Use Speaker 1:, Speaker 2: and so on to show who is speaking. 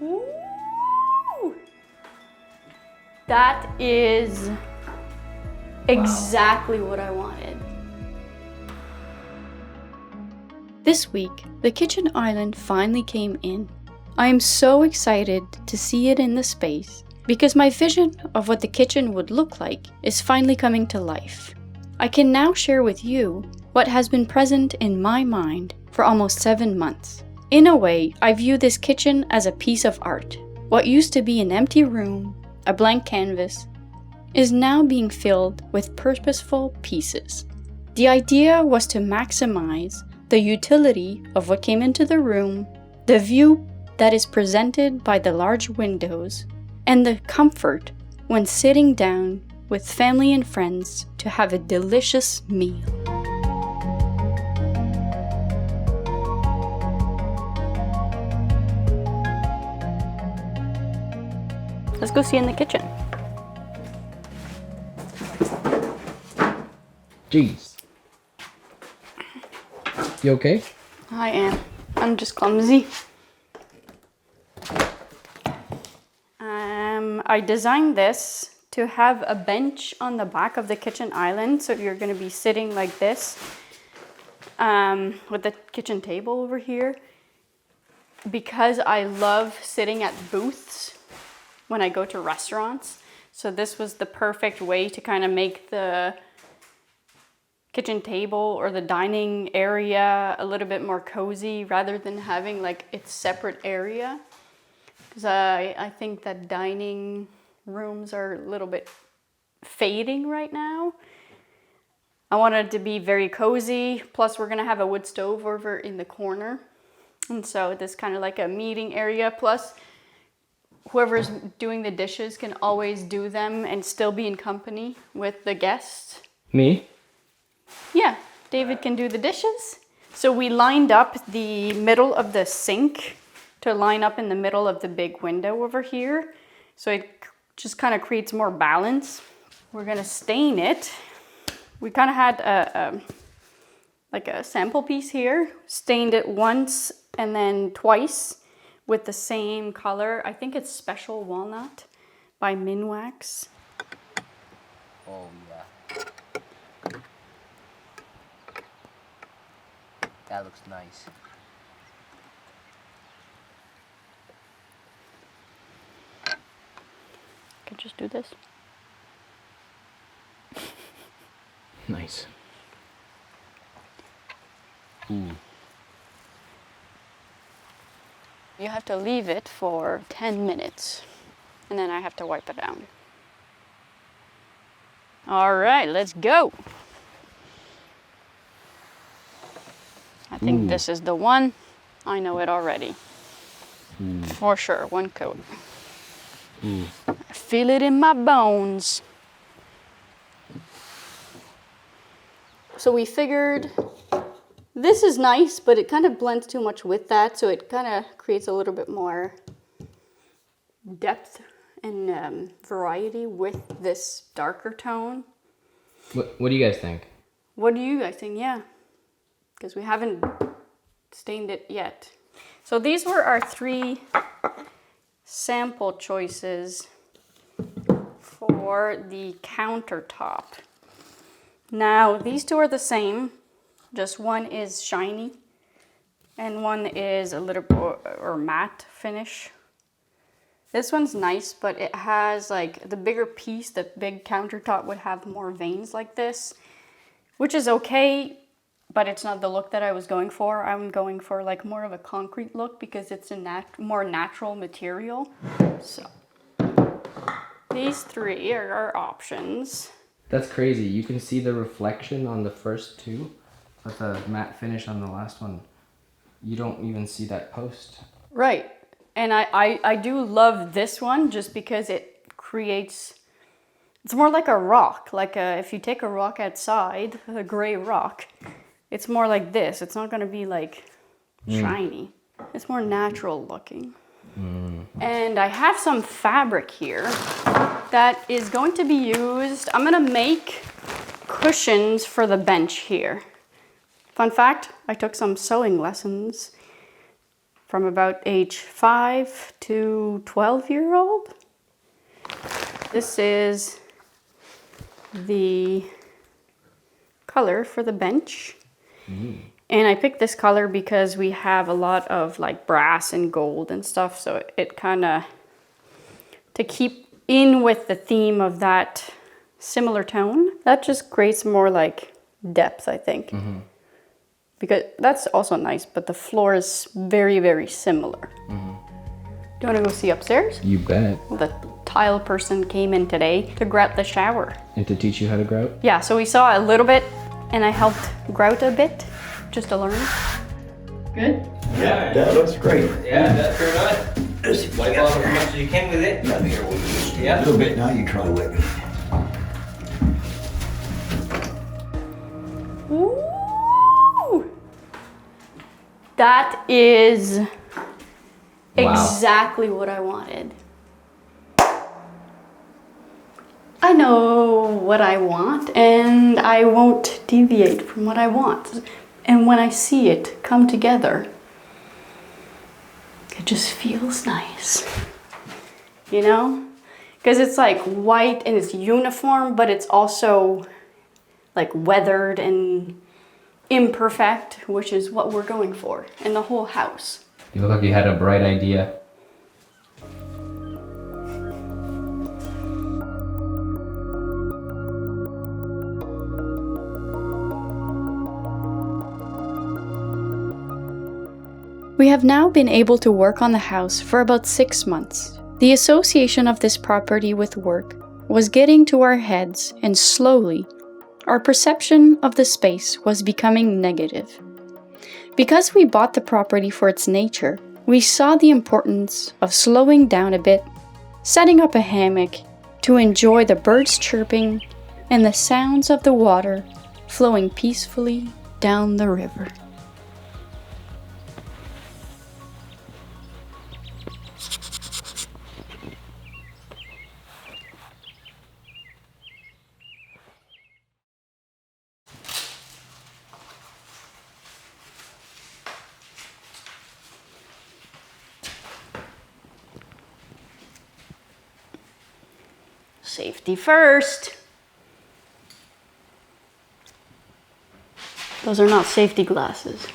Speaker 1: Ooh. That is exactly what I wanted. This week, the kitchen island finally came in. I am so excited to see it in the space because my vision of what the kitchen would look like is finally coming to life. I can now share with you what has been present in my mind for almost 7 months. In a way, I view this kitchen as a piece of art. What used to be an empty room, a blank canvas, is now being filled with purposeful pieces. The idea was to maximize the utility of what came into the room, the view that is presented by the large windows, and the comfort when sitting down with family and friends to have a delicious meal. Let's go see in the kitchen.
Speaker 2: Jeez. You okay?
Speaker 1: I am. I'm just clumsy. I designed this to have a bench on the back of the kitchen island, so you're going to be sitting like this with the kitchen table over here, because I love sitting at booths when I go to restaurants. So this was the perfect way to kind of make the kitchen table or the dining area a little bit more cozy rather than having like its separate area. Because I think that dining rooms are a little bit fading right now. I wanted it to be very cozy. Plus we're gonna have a wood stove over in the corner. And so this kind of like a meeting area. Plus whoever's doing the dishes can always do them and still be in company with the guests.
Speaker 2: Me?
Speaker 1: Yeah, David can do the dishes. So we lined up the middle of the sink to line up in the middle of the big window over here. So it just kind of creates more balance. We're gonna stain it. We kind of had like a sample piece here. Stained it once and then twice with the same color. I think it's Special Walnut by Minwax.
Speaker 3: Oh yeah. That looks nice.
Speaker 1: I could just do this.
Speaker 2: Nice.
Speaker 3: Ooh.
Speaker 1: You have to leave it for 10 minutes and then I have to wipe it down. All right, let's go. I think this is the one. I know it already. For sure, one coat. I feel it in my bones. So we figured this is nice, but it kind of blends too much with that, so it kind of creates a little bit more depth and variety with this darker tone.
Speaker 2: What do you guys think?
Speaker 1: What do you guys think? Yeah, because we haven't stained it yet. So these were our 3 sample choices for the countertop. Now these 2 are the same, just one is shiny and one is a little or matte finish. This one's nice, but it has like the bigger piece, the big countertop would have more veins like this, which is okay, but it's not the look that I was going for. I'm going for like more of a concrete look because it's a more natural material. So these 3 are our options.
Speaker 2: That's crazy. You can see the reflection on the first 2, but the matte finish on the last one, you don't even see that post.
Speaker 1: Right. And I do love this one just because it creates, it's more like a rock. Like if you take a rock outside, a gray rock, it's more like this. It's not going to be like shiny. It's more natural looking. And I have some fabric here that is going to be used. I'm going to make cushions for the bench here. Fun fact, I took some sewing lessons from about age 5 to 12-year-old. This is the color for the bench. And I picked this color because we have a lot of like brass and gold and stuff, so it kind of, to keep in with the theme of that similar tone, that just creates more like depth, I think. Because that's also nice, but the floor is very, very similar. Do you want to go see upstairs?
Speaker 2: You bet.
Speaker 1: The tile person came in today to grout the shower.
Speaker 2: And to teach you how to grout?
Speaker 1: Yeah, so we saw a little bit and I helped grout a bit just to learn. Good?
Speaker 4: Yeah, that looks great.
Speaker 3: Yeah, that's very nice. Wipe off as much as you can with it.
Speaker 4: Now here, we'll just a
Speaker 3: Yeah.
Speaker 4: little bit. Now you try with it.
Speaker 1: Ooh! That is exactly what I wanted. I know what I want and I won't deviate from what I want. And when I see it come together, it just feels nice. You know? Because it's like white and it's uniform, but it's also like weathered and imperfect, which is what we're going for in the whole house.
Speaker 2: You look like you had a bright idea.
Speaker 1: We have now been able to work on the house for about 6 months. The association of this property with work was getting to our heads, and slowly, our perception of the space was becoming negative. Because we bought the property for its nature, we saw the importance of slowing down a bit, setting up a hammock to enjoy the birds chirping and the sounds of the water flowing peacefully down the river. Safety first. Those are not safety glasses.